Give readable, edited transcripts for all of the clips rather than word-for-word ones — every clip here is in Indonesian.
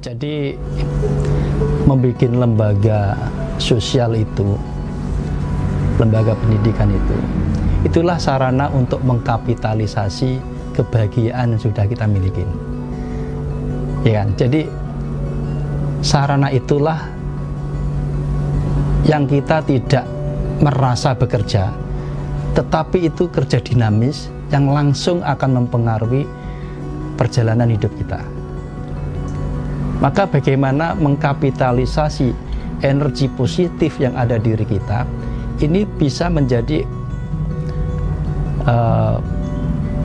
Jadi membuat lembaga sosial itu, lembaga pendidikan itu, itulah sarana untuk mengkapitalisasi kebahagiaan yang sudah kita miliki. Ya kan? Jadi sarana itulah yang kita tidak merasa bekerja, tetapi itu kerja dinamis yang langsung akan mempengaruhi perjalanan hidup kita. Maka bagaimana mengkapitalisasi energi positif yang ada di diri kita, ini bisa menjadi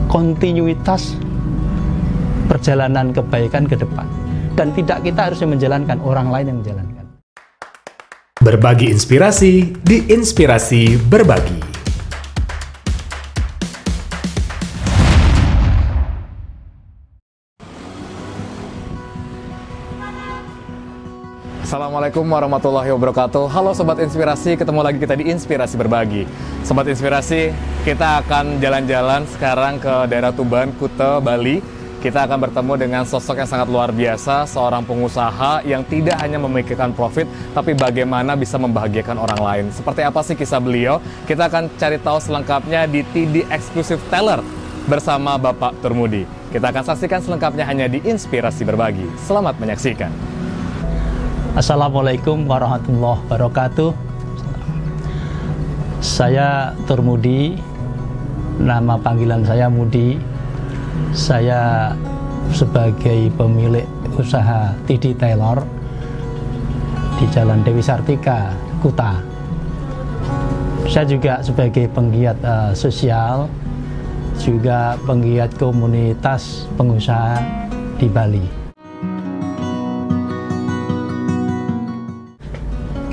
kontinuitas perjalanan kebaikan ke depan. Dan tidak kita harus menjalankan, orang lain yang menjalankan. Berbagi inspirasi di Inspirasi Berbagi. Assalamualaikum warahmatullahi wabarakatuh. Halo Sobat Inspirasi, ketemu lagi kita di Inspirasi Berbagi. Sobat Inspirasi, kita akan jalan-jalan sekarang ke daerah Tuban, Kuta, Bali. Kita akan bertemu dengan sosok yang sangat luar biasa, seorang pengusaha yang tidak hanya memikirkan profit, tapi bagaimana bisa membahagiakan orang lain. Seperti apa sih kisah beliau? Kita akan cari tahu selengkapnya di TD Exclusive Teller bersama Bapak Turmudi. Kita akan saksikan selengkapnya hanya di Inspirasi Berbagi. Selamat menyaksikan. Assalamualaikum warahmatullahi wabarakatuh. Saya Turmudi, nama panggilan saya Mudi. Saya sebagai pemilik usaha TD Tailor di Jalan Dewi Sartika, Kuta. Saya juga sebagai penggiat sosial, juga penggiat komunitas pengusaha di Bali.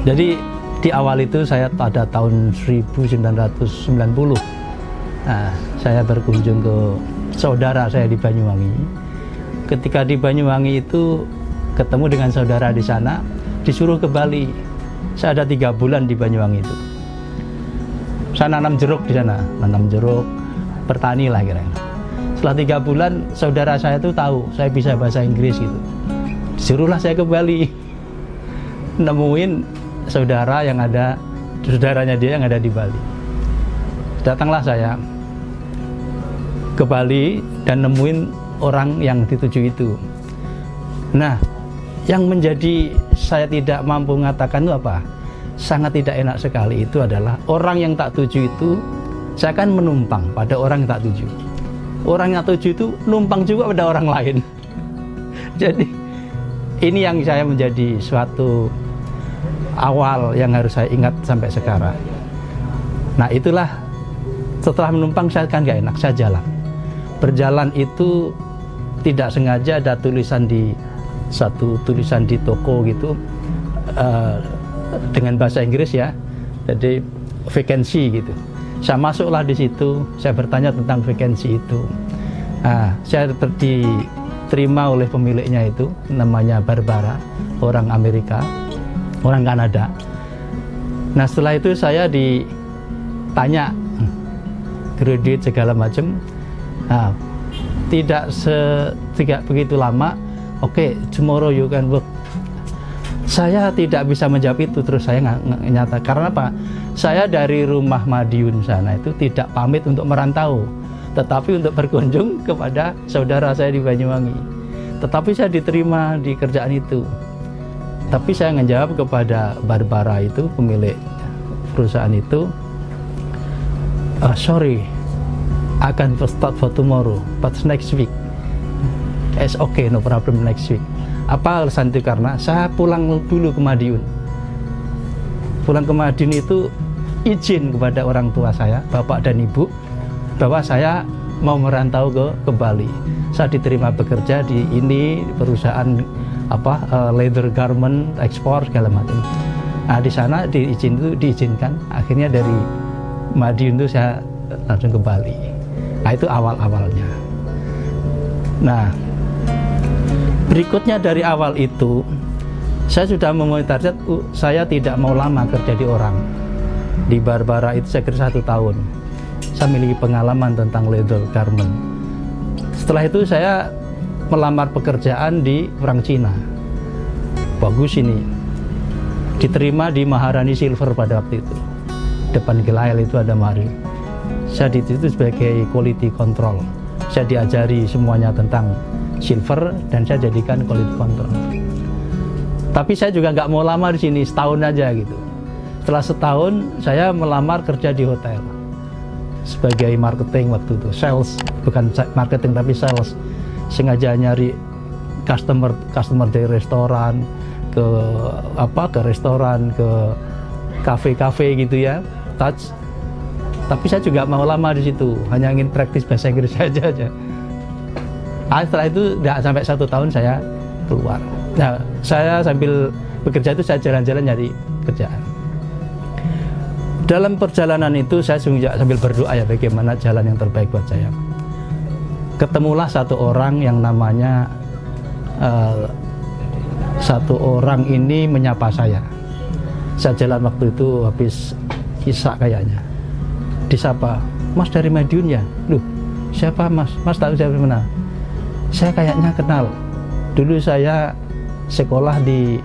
Jadi di awal itu saya pada tahun 1990, saya berkunjung ke saudara saya di Banyuwangi. Ketika di Banyuwangi itu ketemu dengan saudara di sana, disuruh ke Bali. Saya ada 3 bulan di Banyuwangi itu. Saya nanam jeruk di sana, nanam jeruk, bertani lah kira-kira. Setelah 3 bulan, saudara saya itu tahu saya bisa bahasa Inggris gitu. Disuruhlah saya ke Bali, nemuin saudaranya dia yang ada di Bali. Datanglah saya ke Bali dan nemuin orang yang dituju itu. Nah, yang menjadi saya tidak mampu mengatakan itu apa? Sangat tidak enak sekali itu adalah orang yang tak tuju itu, saya akan menumpang pada orang yang tak tuju. Orang yang tak tuju itu numpang juga pada orang lain. Jadi ini yang saya menjadi suatu awal yang harus saya ingat sampai sekarang. Nah itulah, setelah menumpang saya kan gak enak, saya jalan. Berjalan itu tidak sengaja ada tulisan di toko gitu, dengan bahasa Inggris ya, jadi vacancy gitu. Saya masuklah di situ, saya bertanya tentang vacancy itu. Nah, saya diterima oleh pemiliknya itu, namanya Barbara, orang Amerika, orang Kanada. Nah setelah itu saya ditanya kredit segala macam. Nah, tidak begitu lama. Oke, tomorrow you can work. Saya tidak bisa menjawab itu, terus saya nyata. Karena apa? Saya dari rumah Madiun sana itu tidak pamit untuk merantau, tetapi untuk berkunjung kepada saudara saya di Banyuwangi. Tetapi saya diterima di kerjaan itu. Tapi saya menjawab kepada Barbara itu, pemilik perusahaan itu, sorry, I can start for tomorrow, but next week. It's okay, no problem, next week. Apa alasan itu? Karena saya pulang dulu ke Madiun. Pulang ke Madiun itu izin kepada orang tua saya, bapak dan ibu, bahwa saya mau merantau ke Bali. Saya diterima bekerja di perusahaan leather garment ekspor segala macam. Nah di sana diizinkan. Akhirnya dari Madiun itu saya langsung ke Bali. Nah itu awal-awalnya. Nah berikutnya dari awal itu saya sudah memulai target. Saya tidak mau lama kerja di orang. Di Barbara itu saya kira 1 tahun. Saya memiliki pengalaman tentang leather garment. Setelah itu saya melamar pekerjaan di orang Cina. bagus ini, diterima di Maharani Silver pada waktu itu. Depan Gelail itu ada Maharani. Saya di situ sebagai quality control. Saya diajari semuanya tentang silver dan saya jadikan quality control. Tapi saya juga nggak mau lama di sini, setahun aja gitu. Setelah setahun saya melamar kerja di hotel sebagai marketing waktu itu, sales, bukan marketing tapi sales. Sengaja nyari customer dari restoran ke restoran, ke kafe gitu ya, touch. Tapi saya juga mau lama di situ, hanya ingin praktis bahasa Inggris saja. Setelah itu tidak sampai 1 tahun saya keluar. Nah, saya sambil bekerja itu saya jalan-jalan nyari kerjaan. Dalam perjalanan itu saya sambil berdoa ya bagaimana jalan yang terbaik buat saya. Ketemulah satu orang yang namanya satu orang ini menyapa saya. Saya jalan waktu itu habis Isya kayaknya. Disapa, Mas dari Madiun ya? Loh, siapa Mas? Mas tahu saya dari mana? Saya kayaknya kenal. Dulu saya sekolah di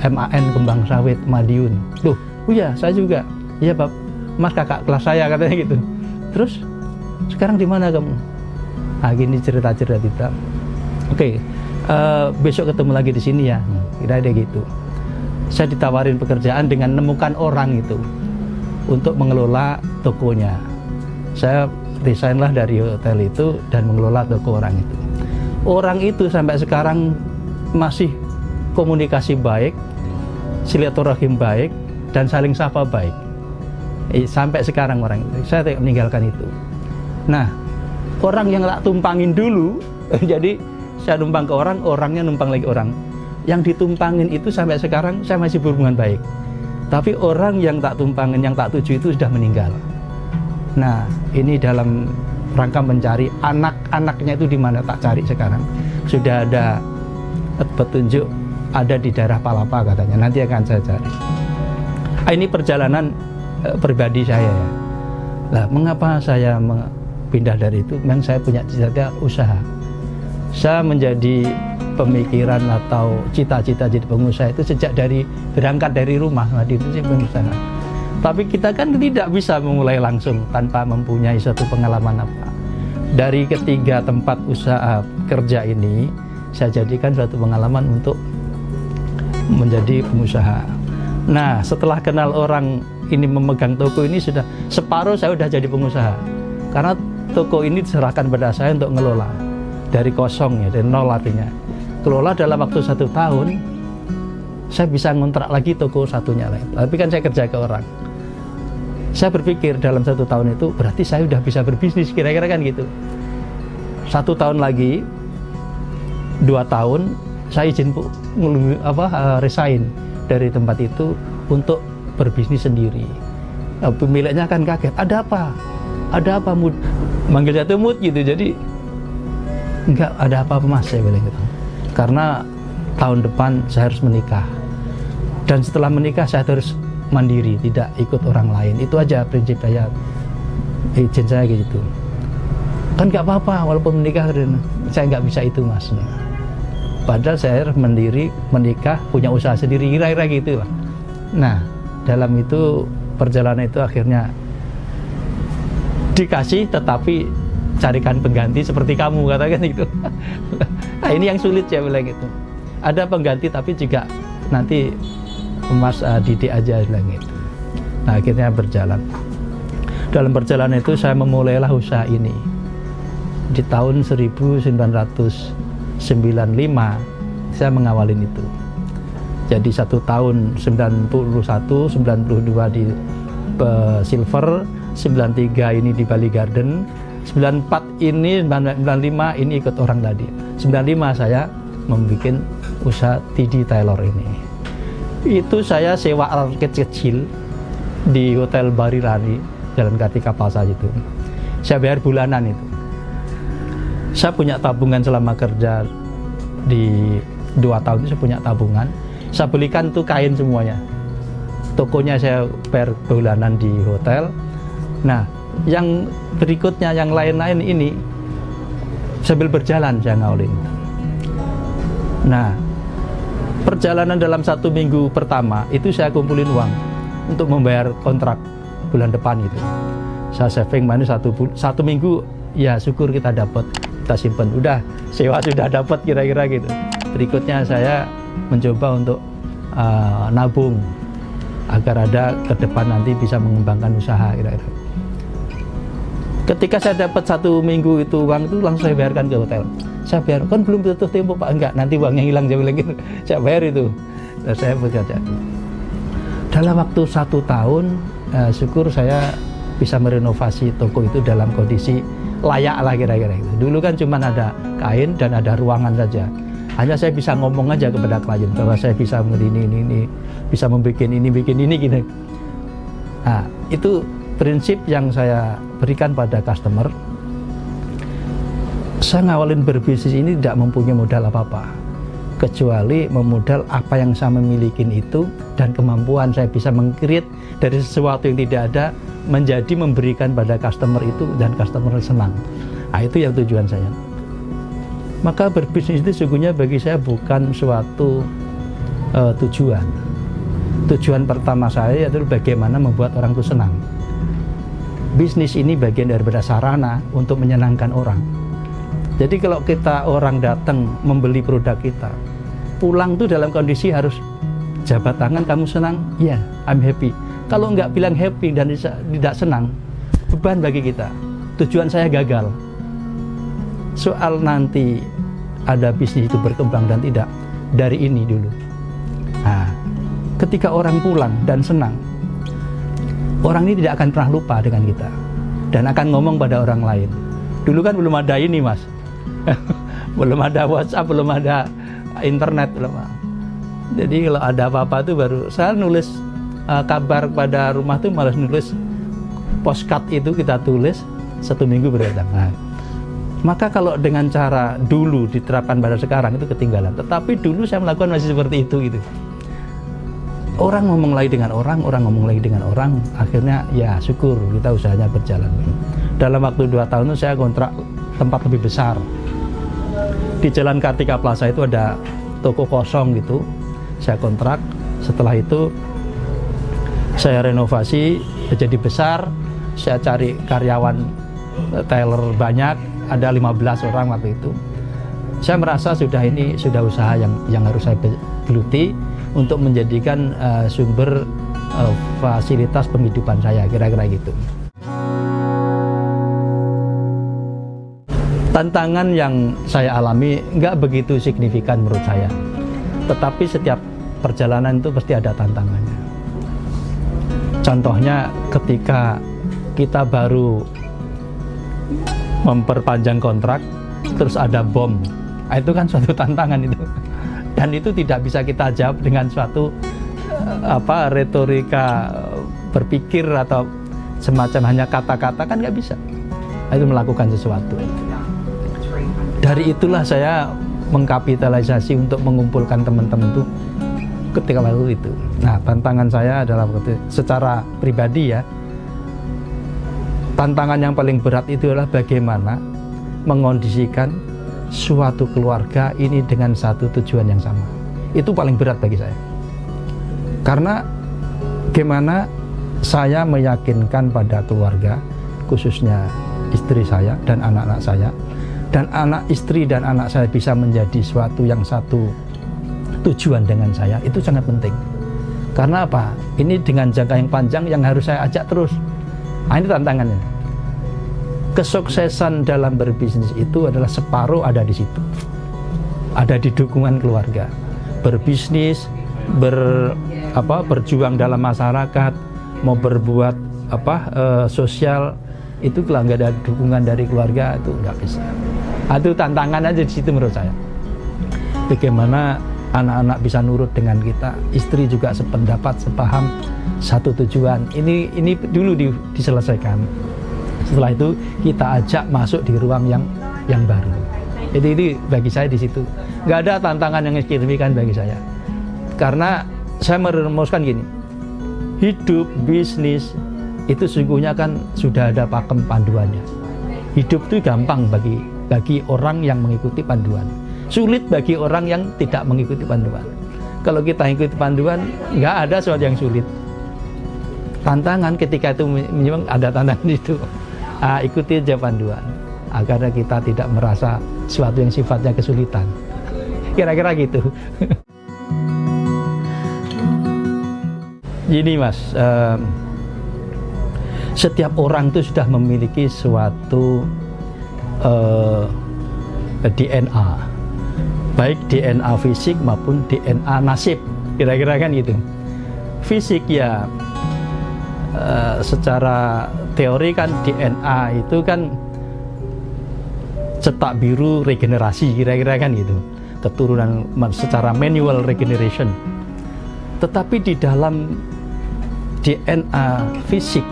MAN Kembang Sawit Madiun. Loh, oh iya saya juga. Iya Pak, Mas kakak kelas saya katanya gitu. Terus sekarang di mana kamu? Ah gini cerita-cerita kita. Oke, besok ketemu lagi di sini ya. Kira-kira gitu. Saya ditawarin pekerjaan dengan menemukan orang itu untuk mengelola tokonya. Saya resignlah dari hotel itu dan mengelola toko orang itu. Orang itu sampai sekarang masih komunikasi baik, silaturahim baik, dan saling sapa baik. Sampai sekarang orang itu, saya tidak meninggalkan itu. Nah, orang yang tak tumpangin dulu, jadi saya numpang ke orang, orangnya numpang lagi orang. Yang ditumpangin itu sampai sekarang saya masih berhubungan baik. Tapi orang yang tak tumpangin, yang tak tuju itu sudah meninggal. Nah, ini dalam rangka mencari anak-anaknya itu di mana tak cari sekarang. Sudah ada petunjuk ada di daerah Palapa katanya. Nanti akan saya cari. Ini perjalanan pribadi saya ya. Nah, mengapa saya pindah dari itu? Memang saya punya cita-cita usaha. Saya menjadi pemikiran atau cita-cita jadi pengusaha itu sejak berangkat dari rumah di itu sih pengusaha. Tapi kita kan tidak bisa memulai langsung tanpa mempunyai suatu pengalaman apa. Dari ketiga tempat usaha kerja ini saya jadikan suatu pengalaman untuk menjadi pengusaha. Nah, setelah kenal orang ini memegang toko ini sudah separuh saya sudah jadi pengusaha. Karena toko ini diserahkan pada saya untuk ngelola dari kosong ya, dari nol artinya. Kelola dalam waktu 1 tahun, saya bisa ngontrak lagi toko satunya lain. Tapi kan saya kerja ke orang. Saya berpikir dalam 1 tahun itu berarti saya sudah bisa berbisnis, kira-kira kan gitu. 1 tahun lagi, 2 tahun, saya izin resign dari tempat itu untuk berbisnis sendiri. Pemiliknya kan kaget, ada apa? Ada apa Mud? Manggil saya Mud gitu, jadi enggak ada apa-apa Mas, saya bilang gitu. Karena tahun depan saya harus menikah. Dan setelah menikah saya harus mandiri, tidak ikut orang lain. Itu aja prinsip saya, izin saya gitu. Kan nggak apa-apa, walaupun menikah, saya nggak bisa itu Mas. Padahal saya harus mandiri, menikah, punya usaha sendiri, kira-kira gitu lah. Nah, dalam itu, perjalanan itu akhirnya dikasih, tetapi carikan pengganti seperti kamu, katakan gitu. Nah, ini yang sulit saya bilang gitu. Ada pengganti tapi juga nanti Mas didik aja bilang gitu. Nah, akhirnya berjalan. Dalam perjalanan itu saya memulailah usaha ini. Di tahun 1995 saya mengawalin itu. Jadi 1 tahun 91, 92 di Silver, 93 ini di Bali Garden, 94 ini, 95 ini ikut orang tadi. 95 saya membuat usaha TD Tailor ini. Itu saya sewa arcade kecil di Hotel Barirani, Jalan Kartika Plaza itu. Saya bayar bulanan itu. Saya punya tabungan selama kerja di 2 tahun itu, saya punya tabungan. Saya belikan tuh kain semuanya. Tokonya saya bayar bulanan di hotel. Nah, yang berikutnya, yang lain-lain ini sambil berjalan saya ngawalin. Nah, perjalanan dalam 1 minggu pertama itu saya kumpulin uang untuk membayar kontrak bulan depan itu. Saya saving money 1 minggu, ya syukur kita dapat, kita simpen. Udah sewa sudah dapat kira-kira gitu. Berikutnya saya mencoba untuk nabung agar ada ke depan nanti bisa mengembangkan usaha kira-kira. Ketika saya dapat 1 minggu itu uang itu langsung saya bayarkan ke hotel. Saya bayar, kan belum tutup tempo Pak, enggak, nanti uangnya hilang, saya bilang gitu. Saya bayar itu, dan saya bekerja. Dalam waktu 1 tahun, syukur saya bisa merenovasi toko itu dalam kondisi layak lah kira-kira itu. Dulu kan cuma ada kain dan ada ruangan saja. Hanya saya bisa ngomong aja kepada klien bahwa saya bisa ini, bisa membuat ini, bikin ini gini. Nah, itu prinsip yang saya berikan pada customer. Saya ngawalin berbisnis ini tidak mempunyai modal apa-apa, kecuali memodal apa yang saya memiliki itu dan kemampuan saya bisa meng-create dari sesuatu yang tidak ada menjadi memberikan pada customer itu dan customer senang. Nah, itu yang tujuan saya. Maka berbisnis itu sesungguhnya bagi saya bukan suatu tujuan. Tujuan pertama saya yaitu bagaimana membuat orang itu senang. Bisnis ini bagian daripada sarana untuk menyenangkan orang. Jadi kalau kita orang datang membeli produk kita, pulang tuh dalam kondisi harus jabat tangan, kamu senang? Iya, I'm happy. Kalau nggak bilang happy dan tidak senang, beban bagi kita. Tujuan saya gagal. Soal nanti ada bisnis itu berkembang dan tidak, dari ini dulu. Nah, ketika orang pulang dan senang, orang ini tidak akan pernah lupa dengan kita dan akan ngomong pada orang lain. Dulu kan belum ada ini, Mas. Belum ada WhatsApp, belum ada internet, belum. Jadi kalau ada apa-apa itu baru saya nulis kabar pada rumah tuh, malah nulis postcard itu kita tulis 1 minggu berdatang. Nah, maka kalau dengan cara dulu diterapkan pada sekarang itu ketinggalan. Tetapi dulu saya melakukan masih seperti itu gitu. Orang ngomong lagi dengan orang ngomong lagi dengan orang, akhirnya ya syukur kita usahanya berjalan. Dalam waktu 2 tahun itu saya kontrak tempat lebih besar. Di Jalan Kartika Plaza itu ada toko kosong gitu, saya kontrak. Setelah itu saya renovasi jadi besar, saya cari karyawan teller banyak, ada 15 orang waktu itu. Saya merasa sudah usaha yang harus saya geluti untuk menjadikan sumber fasilitas penghidupan saya, kira-kira gitu. Tantangan yang saya alami nggak begitu signifikan menurut saya, tetapi setiap perjalanan itu pasti ada tantangannya. Contohnya ketika kita baru memperpanjang kontrak, terus ada bom, nah, itu kan suatu tantangan itu. Dan itu tidak bisa kita jawab dengan suatu retorika berpikir atau semacam hanya kata-kata, kan nggak bisa. Itu melakukan sesuatu. Dari itulah saya mengkapitalisasi untuk mengumpulkan teman-teman itu ketika waktu itu. Nah, tantangan saya adalah secara pribadi ya. Tantangan yang paling berat itu adalah bagaimana mengondisikan suatu keluarga ini dengan satu tujuan yang sama. Itu paling berat bagi saya. Karena gimana saya meyakinkan pada keluarga, khususnya istri saya dan anak-anak saya, dan anak istri dan anak saya bisa menjadi suatu yang satu tujuan dengan saya, itu sangat penting. Karena apa? Ini dengan jangka yang panjang yang harus saya ajak terus. Nah, ini tantangannya. Kesuksesan dalam berbisnis itu adalah separuh ada di situ. Ada di dukungan keluarga. Berbisnis, berjuang dalam masyarakat, mau berbuat sosial, itu kalau nggak ada dukungan dari keluarga itu nggak bisa. Itu tantangan aja di situ menurut saya. Bagaimana anak-anak bisa nurut dengan kita, istri juga sependapat, sepaham, satu tujuan. Ini dulu diselesaikan. Setelah itu kita ajak masuk di ruang yang baru. Jadi ini bagi saya di situ. Nggak ada tantangan yang signifikan bagi saya. Karena saya merumuskan gini, hidup, bisnis, itu sesungguhnya kan sudah ada pakem panduannya. Hidup itu gampang bagi orang yang mengikuti panduan. Sulit bagi orang yang tidak mengikuti panduan. Kalau kita ikuti panduan, nggak ada sesuatu yang sulit. Tantangan ketika itu memang ada tantangan itu. Ikuti aja panduan, agar kita tidak merasa sesuatu yang sifatnya kesulitan. Kira-kira gitu. Gini Mas, setiap orang itu sudah memiliki suatu DNA, baik DNA fisik maupun DNA nasib, kira-kira kan gitu. Fisik ya secara teori kan DNA itu kan cetak biru regenerasi, kira-kira kan gitu, keturunan secara manual regeneration. Tetapi di dalam DNA fisik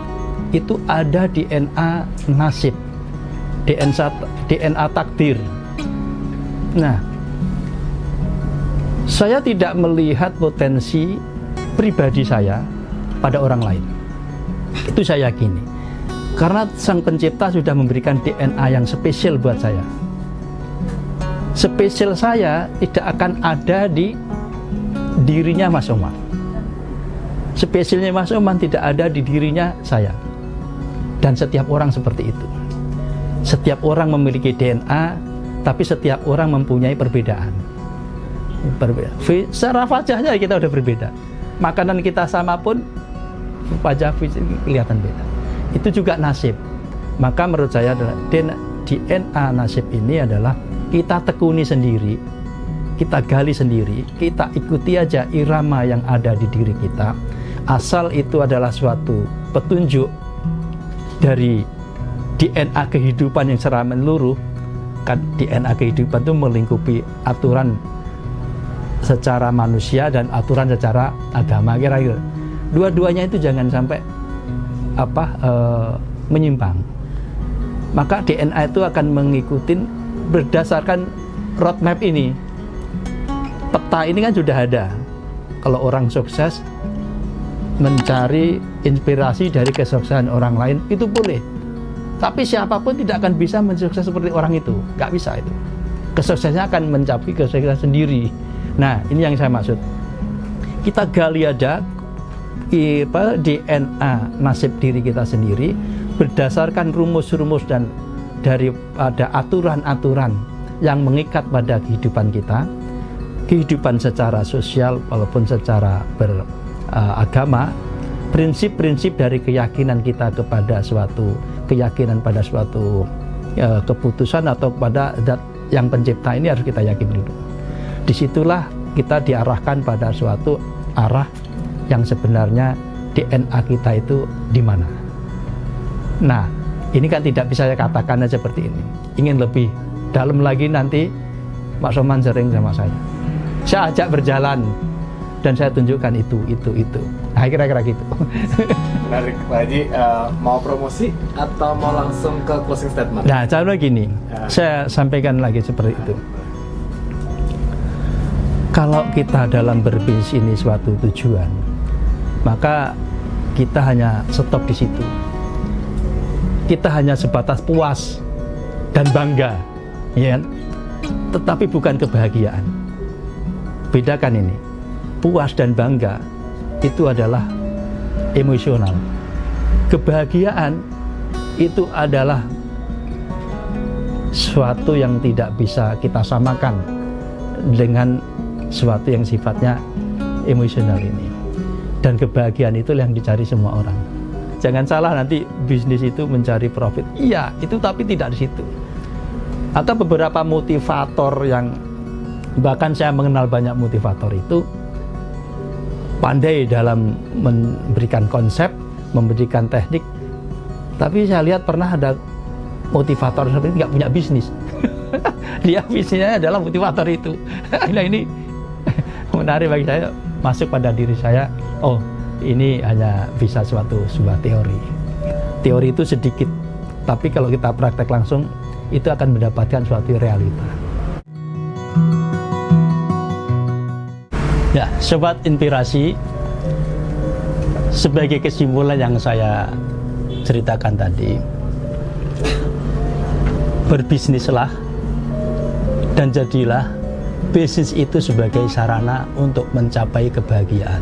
itu ada DNA nasib, DNA takdir. Nah, saya tidak melihat potensi pribadi saya pada orang lain. Itu saya yakini. Karena Sang Pencipta sudah memberikan DNA yang spesial buat saya. Spesial saya tidak akan ada di dirinya Mas Oman. Spesialnya Mas Oman tidak ada di dirinya saya. Dan setiap orang seperti itu. Setiap orang memiliki DNA, tapi setiap orang mempunyai perbedaan. Secara wajahnya kita udah berbeda. Makanan kita sama pun wajah fisik kelihatan beda. Itu juga nasib. Maka menurut saya adalah DNA nasib ini adalah kita tekuni sendiri, kita gali sendiri, kita ikuti aja irama yang ada di diri kita. Asal itu adalah suatu petunjuk dari DNA kehidupan yang secara menyeluruh. Kan DNA kehidupan itu melingkupi aturan secara manusia dan aturan secara agama, kira-kira. Dua-duanya itu jangan sampai menyimpang. Maka DNA itu akan mengikuti berdasarkan roadmap ini. Peta ini kan sudah ada. Kalau orang sukses mencari inspirasi dari kesuksesan orang lain, itu boleh. Tapi siapapun tidak akan bisa mensukses seperti orang itu. Nggak bisa itu. Kesuksesannya akan mencapai kesuksesan sendiri. Nah, ini yang saya maksud. Kita gali aja DNA nasib diri kita sendiri berdasarkan rumus-rumus dan daripada aturan-aturan yang mengikat pada kehidupan kita, kehidupan secara sosial walaupun secara beragama, prinsip-prinsip dari keyakinan kita kepada suatu keyakinan pada suatu keputusan atau kepada zat yang pencipta ini harus kita yakini dulu. Disitulah kita diarahkan pada suatu arah yang sebenarnya DNA kita itu di mana. Nah, ini kan tidak bisa saya katakan seperti ini. Ingin lebih dalam lagi nanti Mas Oman sering sama saya. Saya ajak berjalan dan saya tunjukkan itu. Nah, kira-kira gitu. Menarik, Pak Haji. Mau promosi atau mau langsung ke closing statement? Nah, caranya gini, saya sampaikan lagi seperti itu. Kalau kita dalam berbisnis ini suatu tujuan, maka kita hanya stop di situ. Kita hanya sebatas puas dan bangga, ya kan? Tetapi bukan kebahagiaan. Bedakan ini. Puas dan bangga itu adalah emosional. Kebahagiaan itu adalah suatu yang tidak bisa kita samakan dengan suatu yang sifatnya emosional ini. Dan kebahagiaan itu yang dicari semua orang. Jangan salah nanti bisnis itu mencari profit. Iya, itu tapi tidak di situ. Atau beberapa motivator yang bahkan saya mengenal banyak motivator itu pandai dalam memberikan konsep, memberikan teknik. Tapi saya lihat pernah ada motivator seperti nggak punya bisnis. Dia bisnisnya adalah motivator itu. Nah, ini menarik bagi saya, masuk pada diri saya. Oh, ini hanya bisa sebuah teori. Teori itu sedikit, tapi kalau kita praktek langsung, itu akan mendapatkan suatu realita. Ya, Sobat Inspirasi, sebagai kesimpulan yang saya ceritakan tadi, berbisnislah dan jadilah bisnis itu sebagai sarana untuk mencapai kebahagiaan.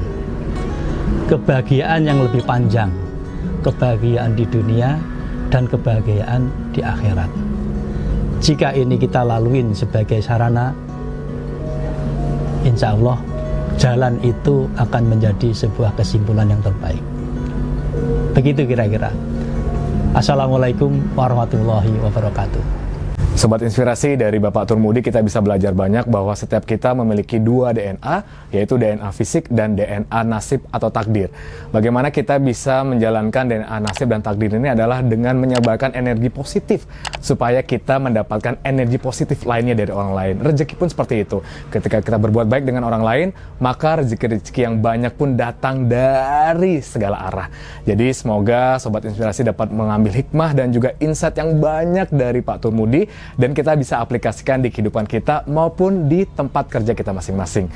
Kebahagiaan yang lebih panjang, kebahagiaan di dunia dan kebahagiaan di akhirat. Jika ini kita laluin sebagai sarana, insya Allah jalan itu akan menjadi sebuah kesimpulan yang terbaik. Begitu kira-kira. Assalamualaikum warahmatullahi wabarakatuh. Sobat Inspirasi, dari Bapak Turmudi kita bisa belajar banyak bahwa setiap kita memiliki dua DNA, yaitu DNA fisik dan DNA nasib atau takdir. Bagaimana kita bisa menjalankan DNA nasib dan takdir ini adalah dengan menyebarkan energi positif, supaya kita mendapatkan energi positif lainnya dari orang lain. Rezeki pun seperti itu. Ketika kita berbuat baik dengan orang lain, maka rezeki-rezeki yang banyak pun datang dari segala arah. Jadi semoga Sobat Inspirasi dapat mengambil hikmah dan juga insight yang banyak dari Pak Turmudi, dan kita bisa aplikasikan di kehidupan kita maupun di tempat kerja kita masing-masing.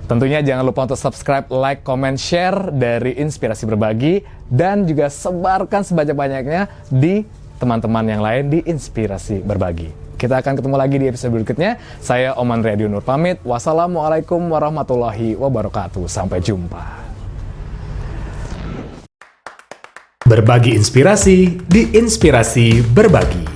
Tentunya jangan lupa untuk subscribe, like, comment, share dari Inspirasi Berbagi, dan juga sebarkan sebanyak-banyaknya di teman-teman yang lain di Inspirasi Berbagi. Kita akan ketemu lagi di episode berikutnya. Saya Oman Radio Nur pamit. Wassalamualaikum warahmatullahi wabarakatuh. Sampai jumpa. Berbagi inspirasi di Inspirasi Berbagi.